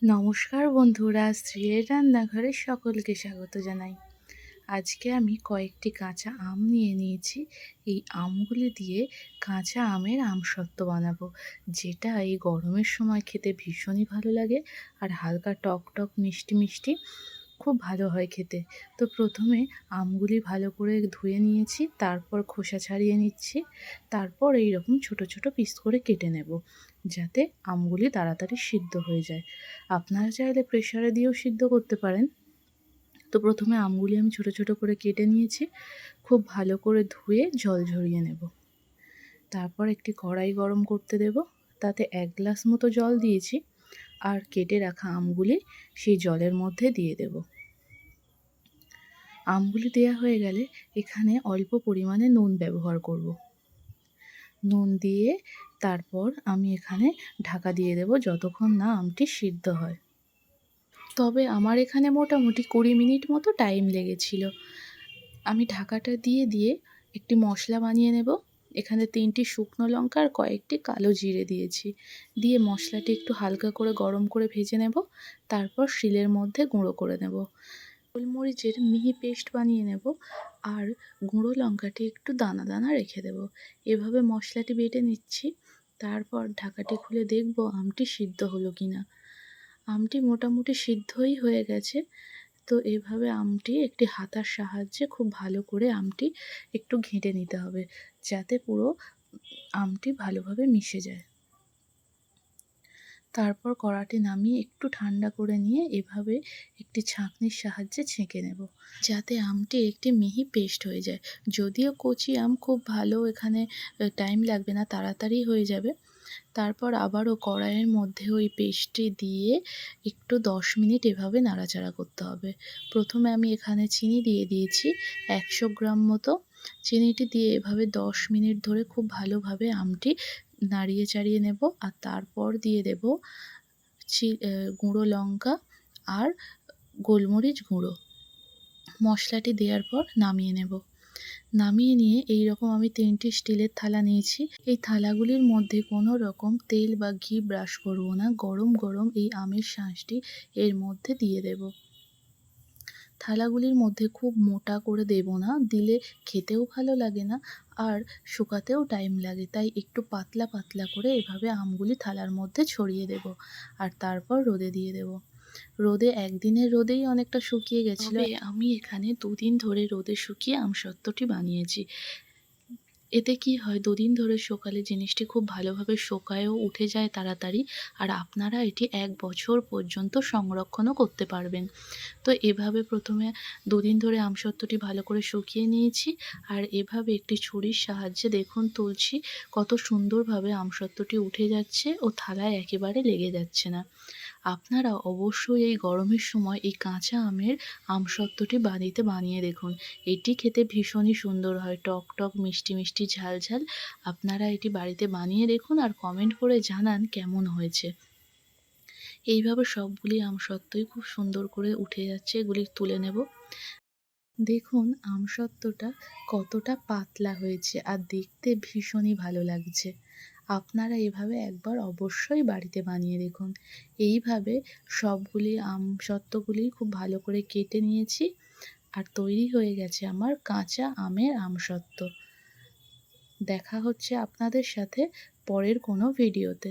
নমস্কার বন্ধুরা, শ্রীয়ের রান্নাঘরে সকলকে স্বাগত জানাই। আজকে আমি কয়েকটি কাঁচা আম নিয়ে নিয়েছি। এই আমগুলি দিয়ে কাঁচা আমের আমসত্ত্ব বানাবো, যেটা এই গরমের সময় খেতে ভীষণই ভালো লাগে আর হালকা টক টক মিষ্টি মিষ্টি খুব ভালো হয় খেতে। তো প্রথমে আমগুলি ভালো করে ধুয়ে নিয়েছি, তারপর খোসা ছাড়িয়ে নিচ্ছি, তারপর এই রকম ছোট ছোট পিস করে কেটে নেব, যাতে আমগুলি তাড়াতাড়ি সিদ্ধ হয়ে যায়। আপনারা চাইলে প্রেসারে দিয়েও সিদ্ধ করতে পারেন। তো প্রথমে আমগুলি আমি ছোট ছোট করে কেটে নিয়েছি, খুব ভালো করে ধুয়ে জল ঝরিয়ে নেব। তারপর একটি কড়াই গরম করতে দেব, তাতে 1 গ্লাস মতো জল দিয়েছি, আর কেটে রাখা আমগুলি সেই জলের মধ্যে দিয়ে দেব। আমগুলি দেওয়া হয়ে গেলে এখানে অল্প পরিমাণে নুন ব্যবহার করব। নুন দিয়ে তারপর আমি এখানে ঢাকা দিয়ে দেব যতক্ষণ না আমটি সিদ্ধ হয়। তবে আমার এখানে মোটামুটি 20 মিনিট মতো টাইম লেগেছিল। আমি ঢাকাটা দিয়ে একটি মশলা বানিয়ে নেব। এখানে 3টি শুকনো লঙ্কা আর কয়েকটি কালো জিরে দিয়েছি। দিয়ে মশলাটি একটু হালকা করে গরম করে ভেজে নেব, তারপর শিলের মধ্যে গুঁড়ো করে নেব। গোলমরিচের মিহি পেস্ট বানিয়ে নেব, আর গুঁড়ো লঙ্কাটি একটু দানা দানা রেখে দেব। এভাবে মশলাটি বেটে নিচ্ছি। তারপর ঢাকাটি খুলে দেখব আমটি সিদ্ধ হলো কিনা। আমটি মোটামুটি সিদ্ধই হয়ে গেছে। তো এভাবে আমটি একটি হাতার সাহায্যে খুব ভালো করে আমটি একটু ঘেঁটে নিতে হবে, যাতে পুরো আমটি ভালোভাবে মিশে যায়। তারপর কড়াটি নামিয়ে একটু ঠান্ডা করে নিয়ে এভাবে একটি ছাঁকনির সাহায্যে ছেঁকে নেব, যাতে আমটি একটি মিহি পেস্ট হয়ে যায়। যদিও কচি আম খুব ভালো, এখানে টাইম লাগবে না, তাড়াতাড়ি হয়ে যাবে। তারপর আবারও কড়াইয়ের মধ্যে ওই পেস্টটি দিয়ে একটু 10 মিনিট এভাবে নাড়াচাড়া করতে হবে। প্রথমে আমি এখানে চিনি দিয়ে দিয়েছি 100 গ্রাম মতো। চিনিটি দিয়ে এভাবে 10 মিনিট ধরে খুব ভালোভাবে আমটি নাড়িয়ে চাড়িয়ে নেব, আর তারপর দিয়ে দেব গুঁড়ো লঙ্কা আর গোলমরিচ গুঁড়ো। মশলাটি দেওয়ার পর নামিয়ে নেব। নামিয়ে নিয়ে এই রকম আমি 3টি স্টিলের থালা নিয়েছি। এই থালাগুলির মধ্যে কোনো রকম তেল বা ঘি ব্রাশ করব না। গরম গরম এই আমের শাঁসটি এর মধ্যে দিয়ে দেব। থালাগুলির মধ্যে খুব মোটা করে দেব না, দিলে খেতেও ভালো লাগে না আর শুকাতেও টাইম লাগে। তাই একটু পাতলা পাতলা করে এভাবে আমগুলি থালার মধ্যে ছড়িয়ে দেব, আর তারপর রোদে দিয়ে দেব। রোদে একদিনের রোদেই অনেকটা শুকিয়ে গেছিল। আমি এখানে 2 দিন ধরে রোদে শুকিয়ে আমসত্ত্বটি বানিয়েছি। এতে কি হয়, 2 দিন ধরে শুকালে জিনিসটি খুব ভালোভাবে শুকায়ও উঠে যায় তাড়াতাড়ি, আর আপনারা এটি 1 বছর পর্যন্ত সংরক্ষণও করতে পারবেন। তো এভাবে প্রথমে 2 দিন ধরে আমসত্ত্বটি ভালো করে শুকিয়ে নিয়েছি, আর এভাবে একটি ছুরির সাহায্যে দেখুন তুলছি, কত সুন্দরভাবে আমসত্ত্বটি উঠে যাচ্ছে ও থালায় একেবারে লেগে যাচ্ছে না। আপনারা অবশ্যই এই গরমের সময় এই কাঁচা আমের আমসত্ত্বটি বাড়িতে বানিয়ে দেখুন। এটি খেতে ভীষণই সুন্দর হয়, টক টক মিষ্টি মিষ্টি ঝাল ঝাল। আপনারা এটি বাড়িতে বানিয়ে দেখুন আর কমেন্ট করে জানান কেমন হয়েছে। এইভাবে সবগুলি আমসত্ত্বই খুব সুন্দর করে উঠে যাচ্ছে, এগুলি তুলে নেব। দেখুন আমসত্ত্বটা কতটা পাতলা হয়েছে আর দেখতে ভীষণই ভালো লাগছে। আপনারা এভাবে একবার অবশ্যই বাড়িতে বানিয়ে দেখুন। এইভাবে সবগুলি আমসত্ত্বগুলি খুব ভালো করে কেটে নিয়েছি, আর তৈরি হয়ে গেছে আমার কাঁচা আমের আমসত্ত্ব। দেখা হচ্ছে আপনাদের সাথে পরের কোনো ভিডিওতে।